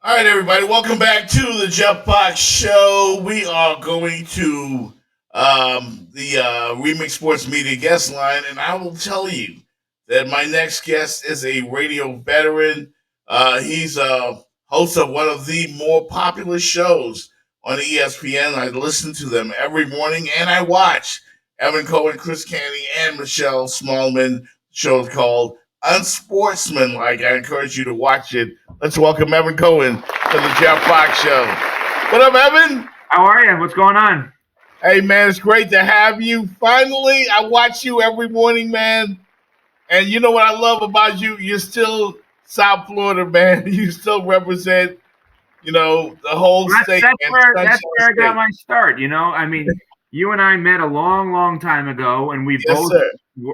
All right, everybody, welcome back to the Jeff Box Show. We are going to the Remix Sports Media guest line, and I will tell you that my next guest is a radio veteran. He's a host of one of the more popular shows on ESPN. I listen to them every morning, and I watch Evan Cohen, Chris Candy, and Michelle Smallman. Show called Unsportsmanlike. I encourage you to watch it. Let's welcome Evan Cohen to the Jeff Fox Show. What up, Evan? How are you? What's going on? Hey, man, it's great to have you. Finally, I watch you every morning, man. And you know what I love about you? You're still South Florida, man. You still represent, the whole That's state, that's man. where Sunshine that's where I got State. my start. You and I met a long, long time ago, and we've Yes, both sir.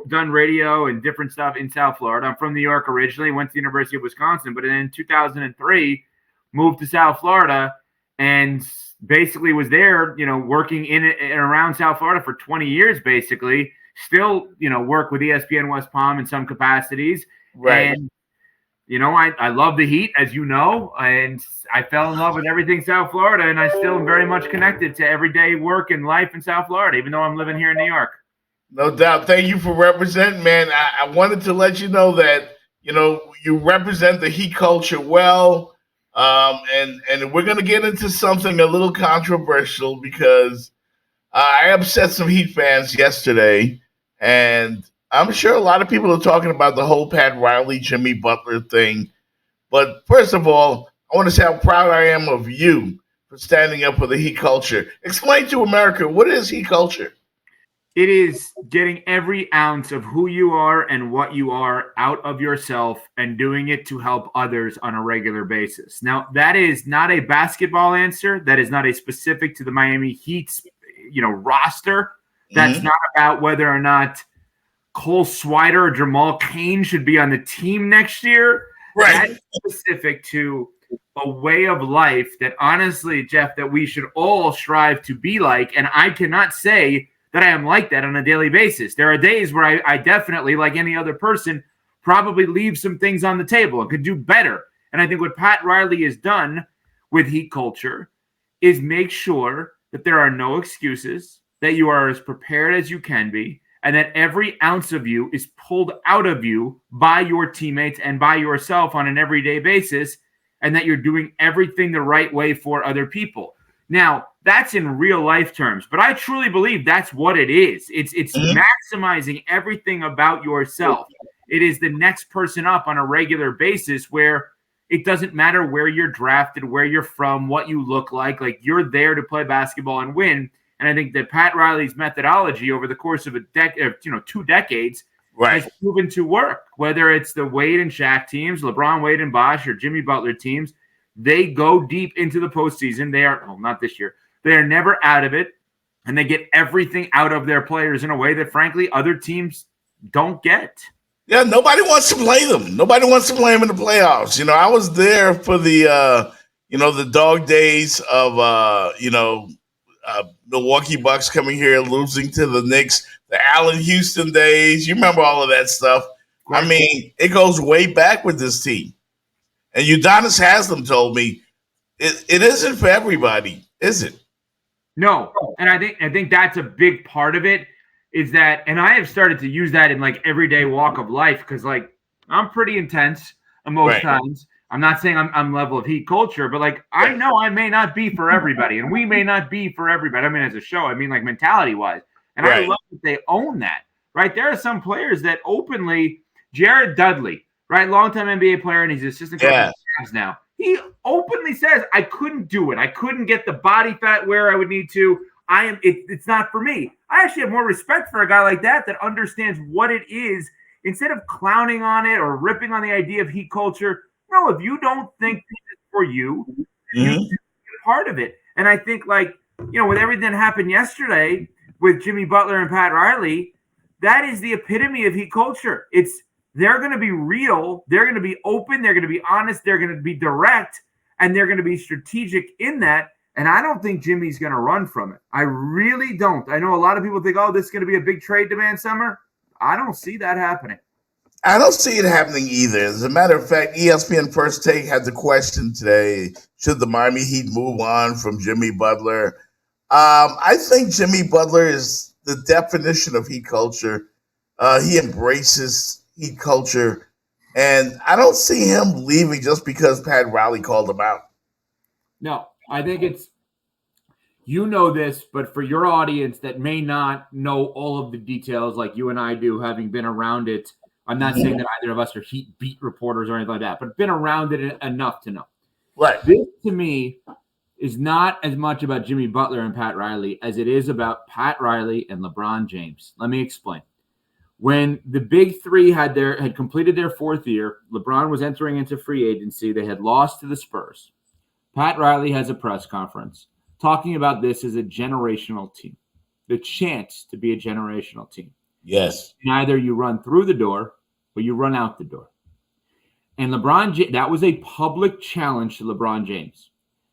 done radio and different stuff in South Florida. I'm from New York originally, went to the University of Wisconsin, but in 2003, moved to South Florida, and basically was there, working in and around South Florida for 20 years, basically. Still, work with ESPN West Palm in some capacities, Right. and I love the Heat, as you know, and I fell in love with everything South Florida, and I still am very much connected to everyday work and life in South Florida, even though I'm living here in New York. No doubt. Thank you for representing, man. I wanted to let you know that you represent the Heat culture well, and we're gonna get into something a little controversial because I upset some Heat fans yesterday, and I'm sure a lot of people are talking about the whole Pat Riley, Jimmy Butler thing. But first of all, I want to say how proud I am of you for standing up for the Heat culture. Explain to America what is Heat culture. It is getting every ounce of who you are and what you are out of yourself and doing it to help others on a regular basis. Now, that is not a basketball answer. That is not a specific to the Miami Heat's, roster. That's Mm-hmm. not about whether or not Cole Swider or Jamal Cain should be on the team next year. Right. That is specific to a way of life that honestly, Jeff, that we should all strive to be like. And I cannot say that I am like that on a daily basis. There are days where I definitely, like any other person, probably leave some things on the table and could do better. And I think what Pat Riley has done with Heat culture is make sure that there are no excuses, that you are as prepared as you can be, and that every ounce of you is pulled out of you by your teammates and by yourself on an everyday basis, and that you're doing everything the right way for other people. Now, that's in real life terms, but I truly believe that's what it is. It's Mhm. maximizing everything about yourself. It is the next person up on a regular basis where it doesn't matter where you're drafted, where you're from, what you look like you're there to play basketball and win. And I think that Pat Riley's methodology over the course of a decade, 2 decades, Right. has proven to work. Whether it's the Wade and Shaq teams, LeBron, Wade, and Bosh, or Jimmy Butler teams, they go deep into the postseason. They are, well, not this year. They are never out of it, and they get everything out of their players in a way that, frankly, other teams don't get. Yeah, nobody wants to play them. Nobody wants to play them in the playoffs. I was there for the dog days of Milwaukee Bucks coming here losing to the Knicks, the Allen Houston days. You remember all of that stuff. Of I course. mean, it goes way back with this team. And Udonis Haslam told me it isn't for everybody, is it? No, and I think that's a big part of it is that, and I have started to use that in like everyday walk of life because like I'm pretty intense most Right. times. I'm not saying I'm level of Heat culture, but like I know I may not be for everybody, and we may not be for everybody. I mean, as a show, I mean like mentality wise, and I Right. love that they own that. Right, there are some players that openly, Jared Dudley, right, longtime NBA player, and he's assistant coach of Yeah. the Cavs now. He openly says, I couldn't do it. I couldn't get the body fat where I would need to. It's not for me. I actually have more respect for a guy like that understands what it is instead of clowning on it or ripping on the idea of Heat culture. No, if you don't think this is for you, you Hmm. be part of it. And I think with everything that happened yesterday with Jimmy Butler and Pat Riley, that is the epitome of Heat culture. They're going to be real. They're going to be open. They're going to be honest. They're going to be direct, and they're going to be strategic in that. And I don't think Jimmy's going to run from it. I really don't. I know a lot of people think, oh, this is going to be a big trade demand summer. I don't see that happening. I don't see it happening either. As a matter of fact, ESPN First Take had the question today: should the Miami Heat move on from Jimmy Butler? I think Jimmy Butler is the definition of Heat culture. He embraces Heat culture, and I don't see him leaving just because Pat Riley called him out. No, I think it's this, but for your audience that may not know all of the details like you and I do, having been around it, I'm not saying that either of us are Heat beat reporters or anything like that, but been around it enough to know. Right. This, to me, is not as much about Jimmy Butler and Pat Riley as it is about Pat Riley and LeBron James. Let me explain. When the big three had completed their fourth year, LeBron was entering into free agency. They had lost to the Spurs. Pat Riley has a press conference talking about this as a generational team, the chance to be a generational team. Yes. And either you run through the door or you run out the door. And that was a public challenge to LeBron James.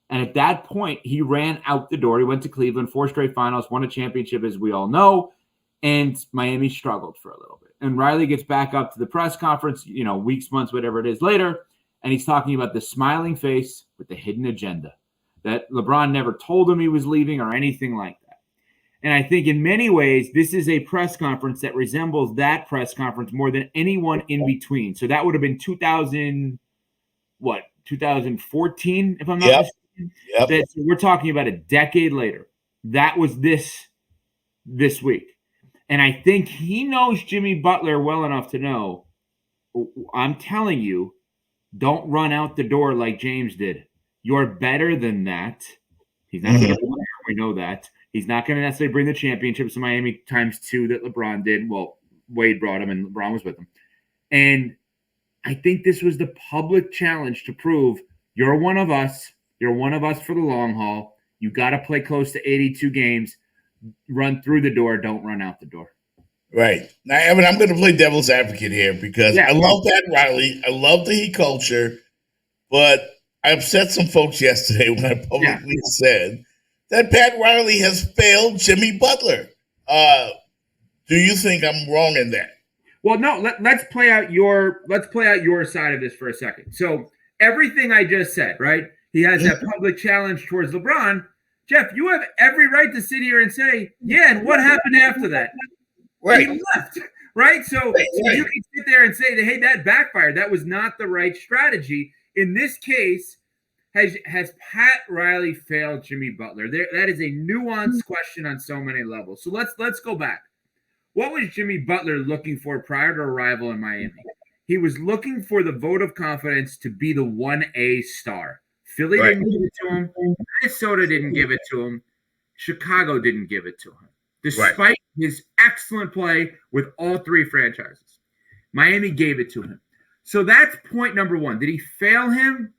And at that point, he ran out the door. He went to Cleveland, 4 straight finals, won a championship, as we all know. And Miami struggled for a little bit. And Riley gets back up to the press conference, weeks, months, whatever it is later. And he's talking about the smiling face with the hidden agenda that LeBron never told him he was leaving or anything like that. And I think in many ways, this is a press conference that resembles that press conference more than anyone in between. So that would have been 2014, if I'm not mistaken. Yep. So we're talking about a decade later. That was this week. And I think he knows Jimmy Butler well enough to know, I'm telling you, don't run out the door like James did. You're better than that. He's not a better player. We know that. He's not going to necessarily bring the championships to Miami times 2 that LeBron did. Well, Wade brought him and LeBron was with him. And I think this was the public challenge to prove you're one of us. You're one of us for the long haul. You got to play close to 82 games. Run through the door. Don't run out the door. Right. Now, Evan, I'm going to play devil's advocate here because I love Pat Riley. I love the Heat culture. But I upset some folks yesterday when I publicly said that Pat Riley has failed Jimmy Butler. Do you think I'm wrong in that? Well, no. Let's play out your side of this for a second. So everything I just said, right? He has that public challenge towards LeBron. Jeff, you have every right to sit here and say, yeah, and what happened after that? Right. He left, right? So you can sit there and say, hey, that backfired. That was not the right strategy. In this case, has Pat Riley failed Jimmy Butler? That is a nuanced question on so many levels. So let's go back. What was Jimmy Butler looking for prior to arrival in Miami? He was looking for the vote of confidence to be the 1A star. Philly didn't give it to him. Minnesota didn't give it to him. Chicago didn't give it to him, despite his excellent play with all 3 franchises. Miami gave it to him. So that's point number 1. Did he fail him?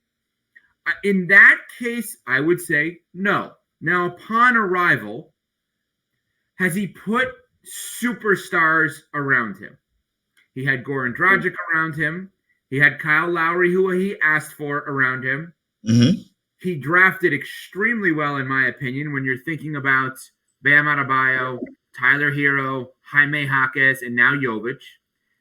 In that case, I would say no. Now, upon arrival, has he put superstars around him? He had Goran Dragic around him. He had Kyle Lowry, who he asked for, around him. Mm-hmm. He drafted extremely well, in my opinion, when you're thinking about Bam Adebayo, Tyler Hero, Jaime Jaquez, and now Jovic.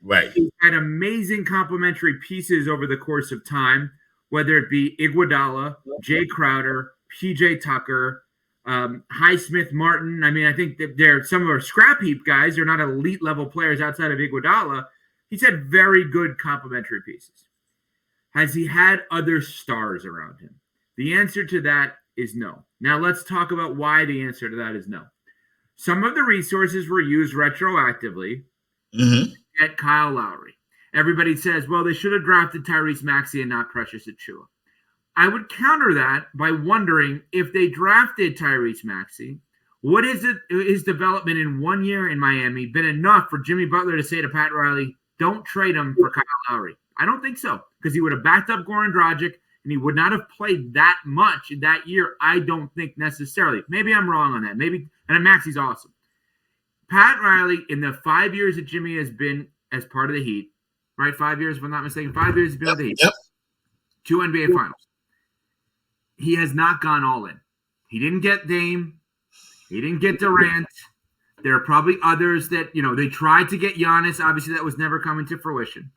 Right. He had amazing complementary pieces over the course of time, whether it be Iguodala, Jay Crowder, PJ Tucker, Highsmith Martin. I mean, I think that they're some of our scrap heap guys. They're not elite level players outside of Iguodala. He's had very good complementary pieces. Has he had other stars around him? The answer to that is no. Now let's talk about why the answer to that is no. Some of the resources were used retroactively to get Kyle Lowry. Everybody says, well, they should have drafted Tyrese Maxey and not Precious Achiuwa. I would counter that by wondering if they drafted Tyrese Maxey, what is it? His development in 1 year in Miami been enough for Jimmy Butler to say to Pat Riley, don't trade him for Kyle Lowry? I don't think so, because he would have backed up Goran Dragic and he would not have played that much in that year. I don't think necessarily. Maybe I'm wrong on that. Maybe, and Maxey's awesome. Pat Riley, in the 5 years that Jimmy has been as part of the Heat, right? 5 years, if I'm not mistaken, 5 years he's been with the Heat. 2 NBA Finals. He has not gone all in. He didn't get Dame. He didn't get Durant. There are probably others that, they tried to get Giannis. Obviously, that was never coming to fruition.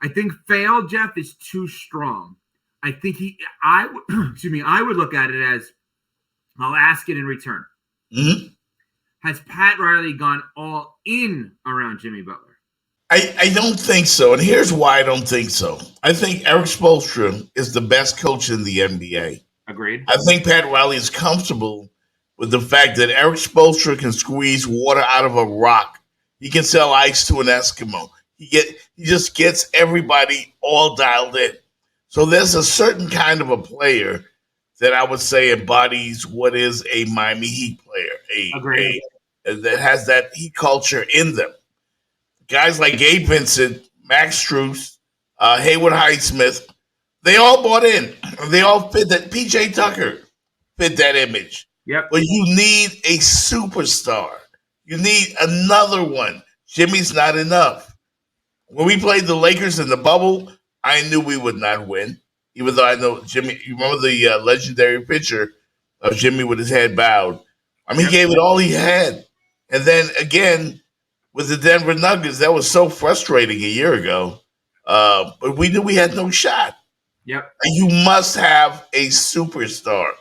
I think failed, Jeff, is too strong. I think I would look at it as, I'll ask it in return. Mm-hmm. Has Pat Riley gone all in around Jimmy Butler? I don't think so. And here's why I don't think so. I think Eric Spoelstra is the best coach in the NBA. Agreed. I think Pat Riley is comfortable with the fact that Eric Spoelstra can squeeze water out of a rock. He can sell ice to an Eskimo. He just gets everybody all dialed in. So there's a certain kind of a player that I would say embodies what is a Miami Heat player, that has that Heat culture in them. Guys like Gabe Vincent, Max Strus, Haywood Highsmith, they all bought in. They all fit that. PJ Tucker fit that image. Yep. But you need a superstar. You need another one. Jimmy's not enough. When we played the Lakers in the bubble, I knew we would not win. Even though I know Jimmy, you remember the legendary picture of Jimmy with his head bowed. I mean, he gave it all he had. And then again, with the Denver Nuggets, that was so frustrating a year ago. But we knew we had no shot. Yep. And you must have a superstar.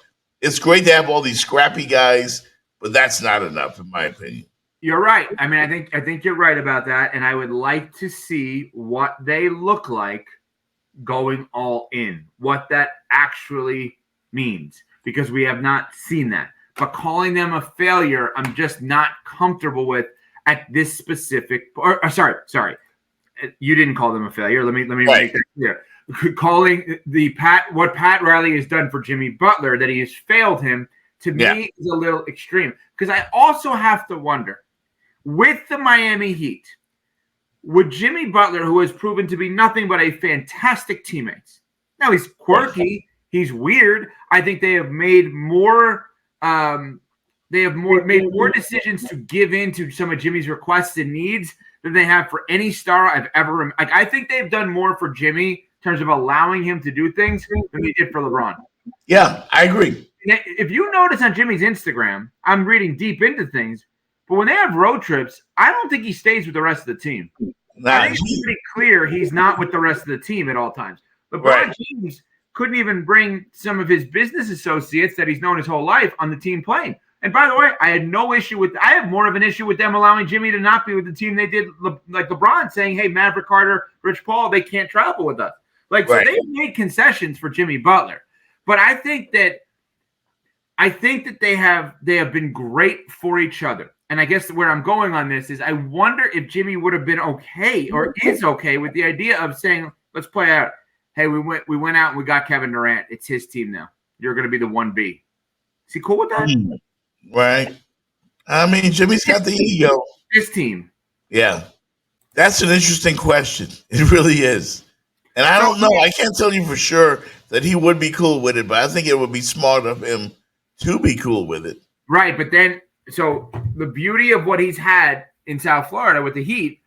It's great to have all these scrappy guys, but that's not enough, in my opinion. You're right. I mean, I think you're right about that. And I would like to see what they look like going all in, what that actually means, because we have not seen that. But calling them a failure, I'm just not comfortable with at this specific. Sorry, you didn't call them a failure. Let me make that clear. Calling what Pat Riley has done for Jimmy Butler, that he has failed him, to me is a little extreme. Because I also have to wonder, with the Miami Heat, would Jimmy Butler, who has proven to be nothing but a fantastic teammate, now he's quirky, he's weird. I think they have made more. Made more decisions to give in to some of Jimmy's requests and needs than they have for any star I've ever. I think they've done more for Jimmy in terms of allowing him to do things than they did for LeBron. Yeah, I agree. If you notice on Jimmy's Instagram, I'm reading deep into things. But when they have road trips, I don't think he stays with the rest of the team. I think it's pretty clear he's not with the rest of the team at all times. LeBron James couldn't even bring some of his business associates that he's known his whole life on the team plane. And by the way, I have more of an issue with them allowing Jimmy to not be with the team they did, like LeBron saying, hey, Maverick Carter, Rich Paul, they can't travel with us. So they made concessions for Jimmy Butler. But I think that they have been great for each other. And I guess where I'm going on this is I wonder if Jimmy would have been okay or is okay with the idea of saying, let's play out. Hey, we went out and we got Kevin Durant. It's his team now. You're going to be the 1B. Is he cool with that? Right. I mean, Jimmy's got the ego. His team. Yeah. That's an interesting question. It really is. And I don't know. I can't tell you for sure that he would be cool with it, but I think it would be smart of him to be cool with it. Right. But then, so the beauty of what he's had in South Florida with the Heat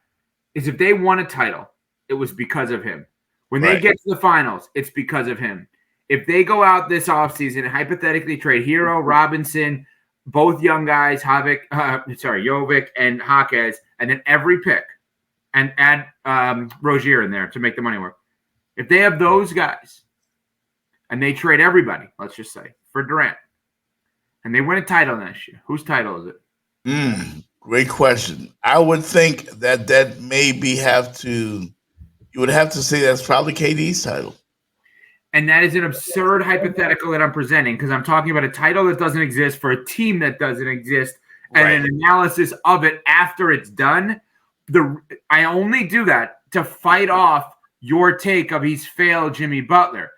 is if they won a title, it was because of him. When they get to the finals, it's because of him. If they go out this offseason and hypothetically trade Hero, Robinson, both young guys, Jovic and Jaquez, and then every pick, and add Rozier in there to make the money work. If they have those guys and they trade everybody, let's just say, for Durant, and they win a title next year, whose title is it? Great question. I would think that maybe you would have to say that's probably KD's title. And that is an absurd hypothetical that I'm presenting because I'm talking about a title that doesn't exist for a team that doesn't exist and an analysis of it after it's done. I only do that to fight off your take of he's failed Jimmy Butler.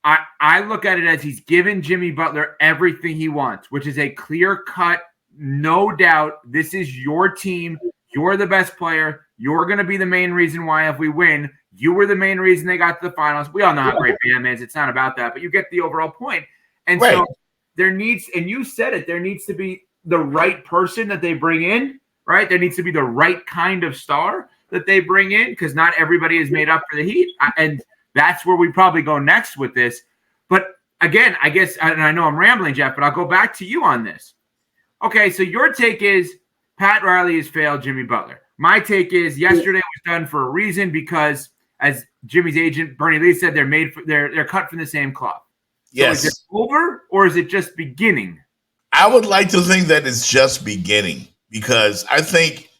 I look at it as he's given Jimmy Butler everything he wants, which is a clear-cut, no doubt, this is your team. You're the best player. You're going to be the main reason why if we win. You were the main reason they got to the finals. We all know how great Bam is. It's not about that, but you get the overall point. And so there needs, and you said it, there needs to be the right person that they bring in, right? There needs to be the right kind of star that they bring in because not everybody is made up for the Heat. And that's where we probably go next with this. But again, I guess, and I know I'm rambling, Jeff, but I'll go back to you on this. Okay, so your take is Pat Riley has failed Jimmy Butler. My take is yesterday was done for a reason because, as Jimmy's agent Bernie Lee said, they're cut from the same cloth. So Yes. is it over or is it just beginning? I would like to think that it's just beginning because I think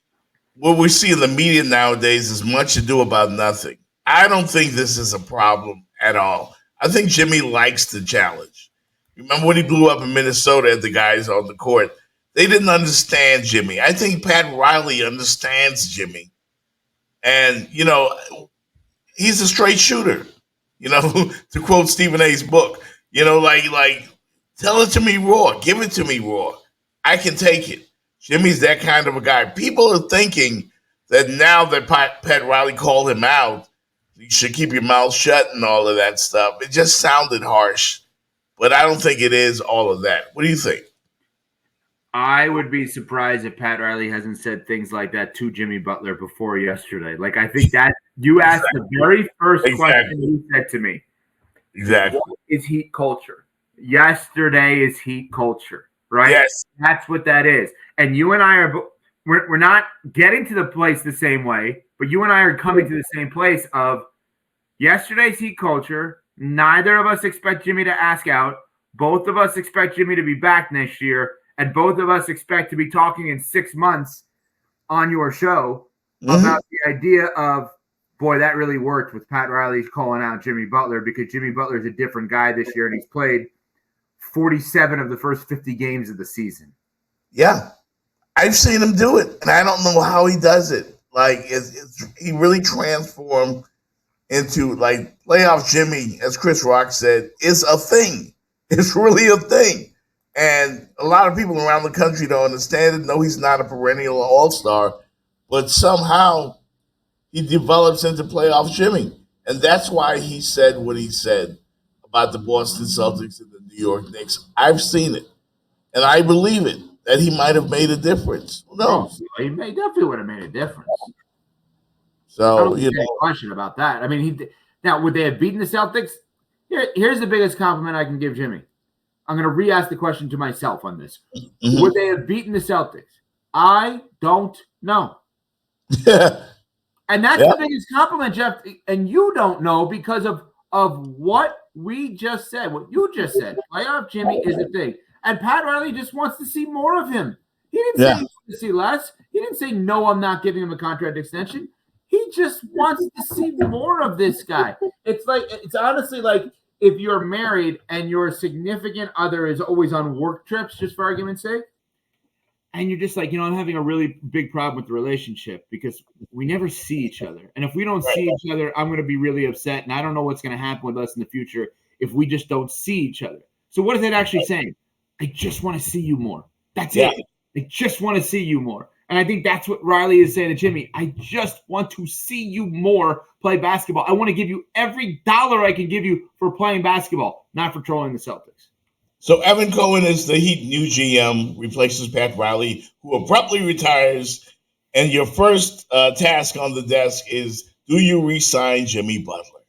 what we see in the media nowadays is much ado about nothing. I don't think this is a problem at all. I think Jimmy likes the challenge. Remember when he blew up in Minnesota at the guys on the court? They didn't understand Jimmy. I think Pat Riley understands Jimmy. And, he's a straight shooter, to quote Stephen A's book, like tell it to me raw, give it to me raw. I can take it. Jimmy's that kind of a guy. People are thinking that now that Pat Riley called him out, you should keep your mouth shut and all of that stuff. It just sounded harsh, but I don't think it is all of that. What do you think? I would be surprised if Pat Riley hasn't said things like that to Jimmy Butler before yesterday. Like, I think that you asked the very first question you said to me. Exactly. What is heat culture? Yesterday is heat culture, right? Yes. That's what that is. And you and I we're not getting to the place the same way, but you and I are coming to the same place of yesterday's heat culture. Neither of us expect Jimmy to ask out. Both of us expect Jimmy to be back next year. And both of us expect to be talking in 6 months on your show about the idea of, boy, that really worked with Pat Riley calling out Jimmy Butler because Jimmy Butler is a different guy this year and he's played 47 of the first 50 games of the season. Yeah. I've seen him do it, and I don't know how he does it. Like, he really transformed into, like, playoff Jimmy, as Chris Rock said, is a thing. It's really a thing. And a lot of people around the country don't understand it. No, he's not a perennial all-star, but somehow he develops into playoff Jimmy. And that's why he said what he said about the Boston Celtics and the New York Knicks. I've seen it, and I believe it, that he might have made a difference. Who knows? He definitely would have made a difference. So, no question about that. I mean, now, would they have beaten the Celtics? Here's the biggest compliment I can give Jimmy. I'm going to re-ask the question to myself on this. Mm-hmm. Would they have beaten the Celtics? I don't know. And that's the biggest compliment, Jeff. And you don't know because of what we just said, what you just said. Playoff Jimmy is a thing. And Pat Riley just wants to see more of him. He didn't say he wants to see less. He didn't say, no, I'm not giving him a contract extension. He just wants to see more of this guy. It's honestly like, if you're married and your significant other is always on work trips, just for argument's sake, and you're just like, I'm having a really big problem with the relationship because we never see each other. And if we don't see each other, I'm going to be really upset. And I don't know what's going to happen with us in the future if we just don't see each other. So what is that actually saying? I just want to see you more. That's it. I just want to see you more. And I think that's what Riley is saying to Jimmy. I just want to see you more play basketball. I want to give you every dollar I can give you for playing basketball, not for trolling the Celtics. So Evan Cohen is the Heat new GM, replaces Pat Riley, who abruptly retires. And your first task on the desk is, do you re-sign Jimmy Butler?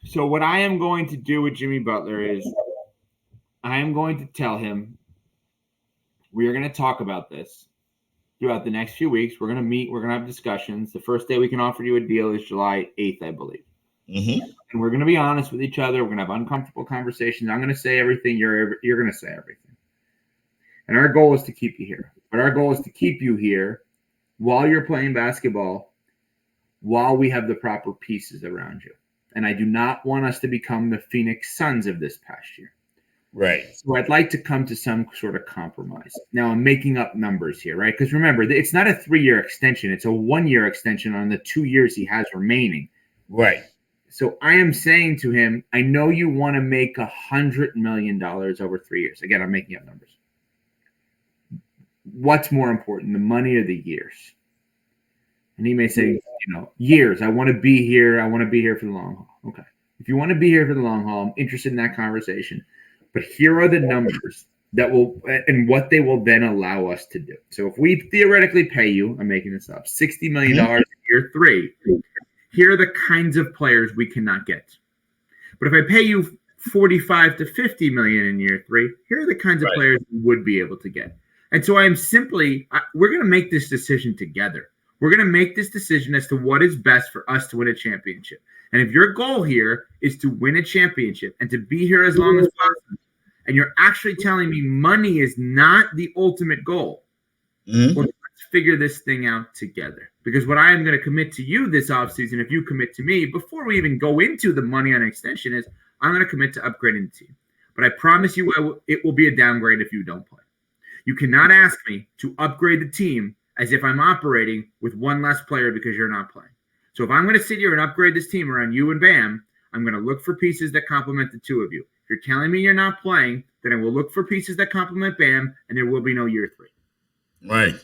So what I am going to do with Jimmy Butler is I am going to tell him we are going to talk about this throughout the next few weeks. We're going to meet. We're going to have discussions. The first day we can offer you a deal is July 8th, I believe. Mm-hmm. And we're going to be honest with each other. We're going to have uncomfortable conversations. I'm going to say everything. You're going to say everything. And our goal is to keep you here. But our goal is to keep you here while you're playing basketball, while we have the proper pieces around you. And I do not want us to become the Phoenix Suns of this past year. Right. So I'd like to come to some sort of compromise. Now I'm making up numbers here, right? Because remember, it's not a 3-year extension. It's a 1-year extension on the 2 years he has remaining. Right. So I am saying to him, I know you want to make $100 million over 3 years. Again, I'm making up numbers. What's more important, the money or the years? And he may say, years. I want to be here. I want to be here for the long haul. Okay. If you want to be here for the long haul, I'm interested in that conversation. But here are the numbers that will and what they will then allow us to do. So if we theoretically pay you, I'm making this up, $60 million in year 3, here are the kinds of players we cannot get. But if I pay you $45 to $50 million in year 3, here are the kinds of players we would be able to get. And so we're going to make this decision together. We're going to make this decision as to what is best for us to win a championship. And if your goal here is to win a championship and to be here as long as possible, and you're actually telling me money is not the ultimate goal, well, let's figure this thing out together. Because what I am going to commit to you this offseason, if you commit to me, before we even go into the money on an extension, is I'm going to commit to upgrading the team. But I promise you it will be a downgrade if you don't play. You cannot ask me to upgrade the team as if I'm operating with one less player because you're not playing. So if I'm going to sit here and upgrade this team around you and Bam, I'm going to look for pieces that complement the two of you. If you're telling me you're not playing, then I will look for pieces that complement Bam, and there will be no year 3. Right.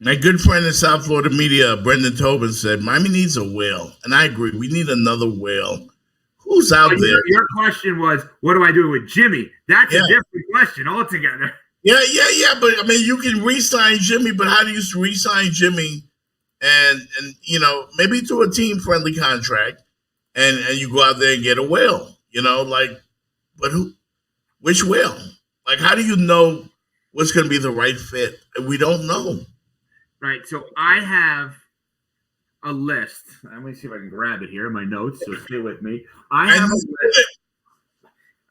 My good friend in South Florida media, Brendan Tobin, said Miami needs a whale. And I agree. We need another whale. Who's out there? Your question was, what do I do with Jimmy? That's a different question altogether. Yeah. But, I mean, you can re-sign Jimmy, but how do you re-sign Jimmy and maybe to a team-friendly contract and you go out there and get a whale, but which whale? Like, how do you know what's going to be the right fit? We don't know. Right. So I have a list. Let me see if I can grab it here in my notes. So stay with me. I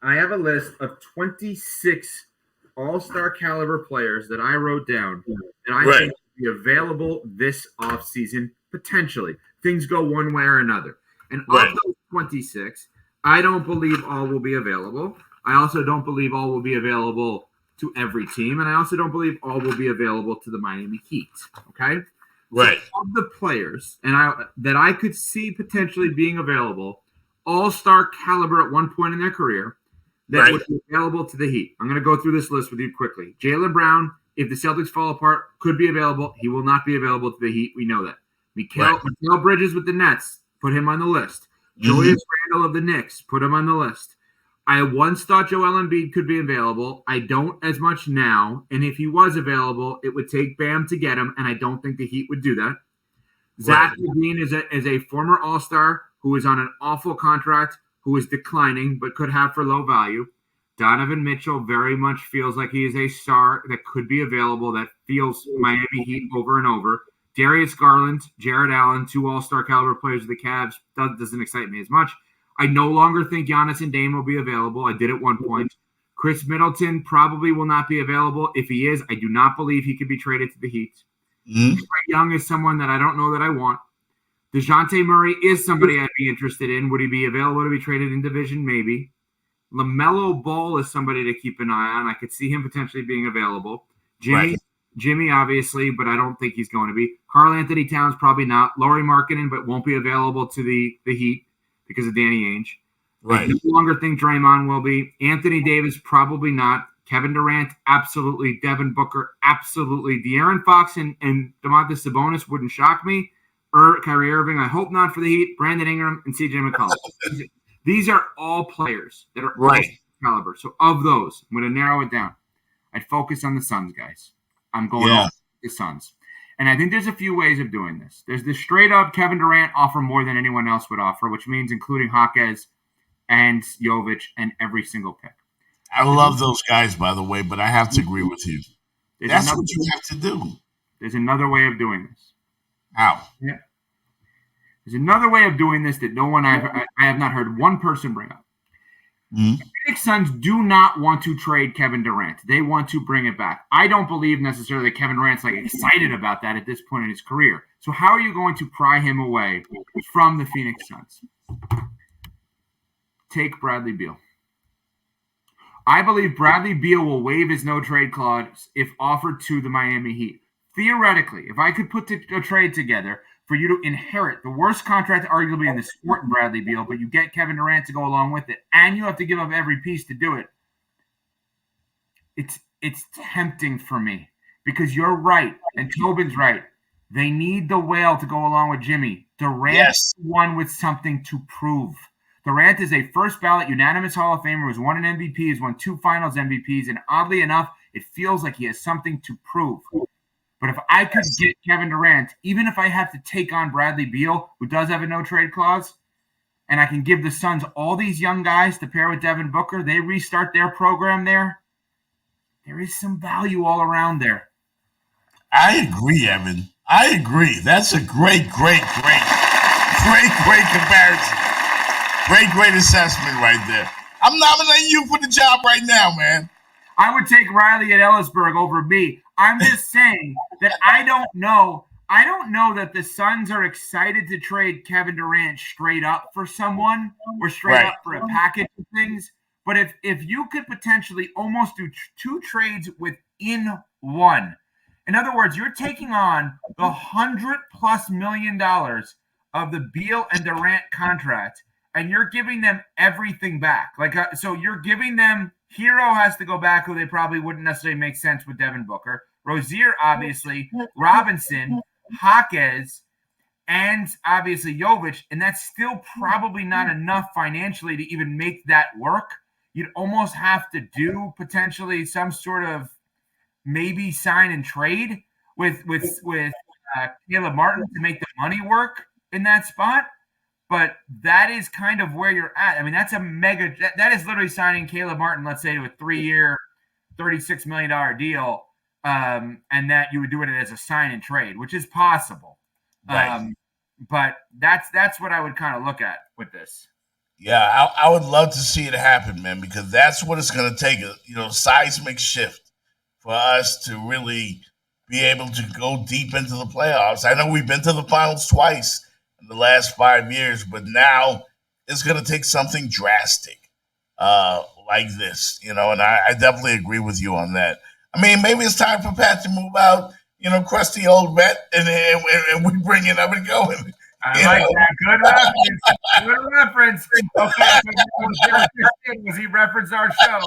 have a list of 26 all-star caliber players that I wrote down that I think will be available this offseason, potentially. Things go one way or another. And of those 26, I don't believe all will be available. I also don't believe all will be available to every team, and I also don't believe all will be available to the Miami Heat. Okay? Right. So of the players that I could see potentially being available, all-star caliber at one point in their career, that would be available to the Heat. I'm going to go through this list with you quickly. Jaylen Brown, if the Celtics fall apart, could be available. He will not be available to the Heat. We know that. Mikal Bridges with the Nets, put him on the list. Julius Randle of the Knicks, put him on the list. I once thought Joel Embiid could be available. I don't as much now. And if he was available, it would take Bam to get him, and I don't think the Heat would do that. Zach LaVine is a former All-Star who is on an awful contract, who is declining but could have for low value. Donovan Mitchell very much feels like he is a star that could be available, that feels Miami Heat over and over. Darius Garland, Jared Allen, 2 all-star caliber players of the Cavs, doesn't excite me as much. I no longer think Giannis and Dame will be available. I did at one point. Chris Middleton probably will not be available. If he is, I do not believe he could be traded to the Heat. Trae Young is someone that I don't know that I want. DeJounte Murray is somebody I'd be interested in. Would he be available to be traded in division? Maybe. LaMelo Ball is somebody to keep an eye on. I could see him potentially being available. Jimmy, obviously, but I don't think he's going to be. Karl Anthony Towns, probably not. Lauri Markkanen, but won't be available to the Heat because of Danny Ainge. I no longer think Draymond will be. Anthony Davis, probably not. Kevin Durant, absolutely. Devin Booker, absolutely. De'Aaron Fox and Domantas Sabonis wouldn't shock me. Kyrie Irving, I hope not for the Heat. Brandon Ingram and CJ McCollum. These are all players that are caliber. So of those, I'm going to narrow it down. I'd focus on the Suns, guys. I'm going on the Suns. And I think there's a few ways of doing this. There's the straight-up Kevin Durant offer more than anyone else would offer, which means including Jaquez and Jovic and every single pick. I love those guys, by the way, but I have to agree with you. That's what you have to do. There's another way of doing this. How? Yeah. There's another way of doing this that I have not heard one person bring up. The Phoenix Suns do not want to trade Kevin Durant. They want to bring it back. I don't believe necessarily that Kevin Durant's excited about that at this point in his career. So how are you going to pry him away from the Phoenix Suns? Take Bradley Beal. I believe Bradley Beal will waive his no-trade clause if offered to the Miami Heat. Theoretically, if I could put a trade together for you to inherit the worst contract arguably in the sport in Bradley Beal, but you get Kevin Durant to go along with it, and you have to give up every piece to do it, it's tempting for me because you're right, and Tobin's right. They need the whale to go along with Jimmy. Durant is one with something to prove. Durant is a first-ballot unanimous Hall of Famer who's won an MVP, has won 2 Finals MVPs, and oddly enough, it feels like he has something to prove. But if I could get Kevin Durant, even if I have to take on Bradley Beal, who does have a no-trade clause, and I can give the Suns all these young guys to pair with Devin Booker, they restart their program there, there is some value all around there. I agree, Evan. I agree. That's a great comparison. Great assessment right there. I'm nominating you for the job right now, man. I would take Riley at Ellisburg over me. I'm just saying that I don't know. I don't know that the Suns are excited to trade Kevin Durant straight up for someone or straight up for a package of things. But if you could potentially almost do two trades within one, in other words, you're taking on the $100+ million of the Beal and Durant contract, and you're giving them everything back. So you're giving them Hero has to go back, who they probably wouldn't necessarily make sense with Devin Booker. Rozier, obviously, Robinson, Jaquez, and obviously Jovic, and that's still probably not enough financially to even make that work. You'd almost have to do potentially some sort of maybe sign and trade with Caleb Martin to make the money work in that spot. But that is kind of where you're at. I mean, that's a mega – that is literally signing Caleb Martin, let's say, to a 3-year, $36 million deal, and that you would do it as a sign and trade, which is possible. Right. But that's what I would kind of look at with this. Yeah, I would love to see it happen, man, because that's what it's going to take, seismic shift for us to really be able to go deep into the playoffs. I know we've been to the finals twice in the last 5 years, but now it's going to take something drastic like this, and I definitely agree with you on that. I mean, maybe it's time for Pat to move out, crusty old vet, and we bring in Evan Cohen. I like that. Good reference. Okay, was he referenced our show?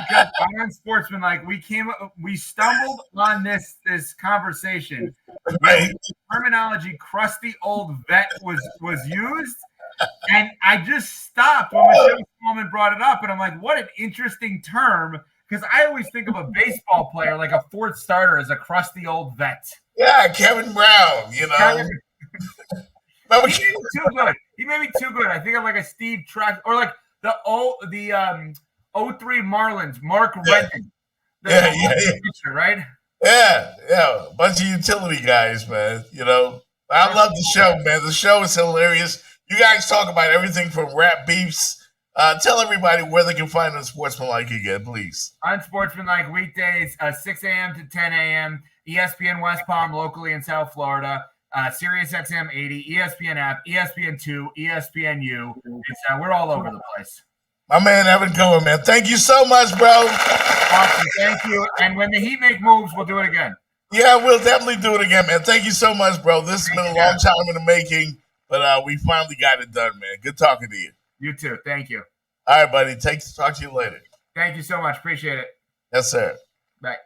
Because on Sportsmanlike, we stumbled on this conversation. Right. The terminology "crusty old vet" was used, and I just stopped when Michelle Coleman brought it up, and I'm like, "What an interesting term!" Because I always think of a baseball player like a fourth starter as a crusty old vet. Yeah, Kevin Brown. He made me too good. I think of like a Steve Track or like the 03 Marlins, Mark Redmond. Yeah. Pitcher, right? Yeah. A bunch of utility guys, man. I love the show, man. The show is hilarious. You guys talk about everything from rap beefs. Tell everybody where they can find us Sportsmanlike again, please. Unsportsmanlike weekdays, 6 a.m. to 10 a.m. ESPN West Palm locally in South Florida. Sirius XM 80, ESPN app, ESPN2, ESPNU. We're all over the place. My man Evan Cohen, man. Thank you so much, bro. Awesome. Thank you. And when the Heat make moves, we'll do it again. Yeah, we'll definitely do it again, man. Thank you so much, bro. This has been a long time in the making, but we finally got it done, man. Good talking to you. You too. Thank you. All right, buddy. Talk to you later. Thank you so much. Appreciate it. Yes, sir. Bye.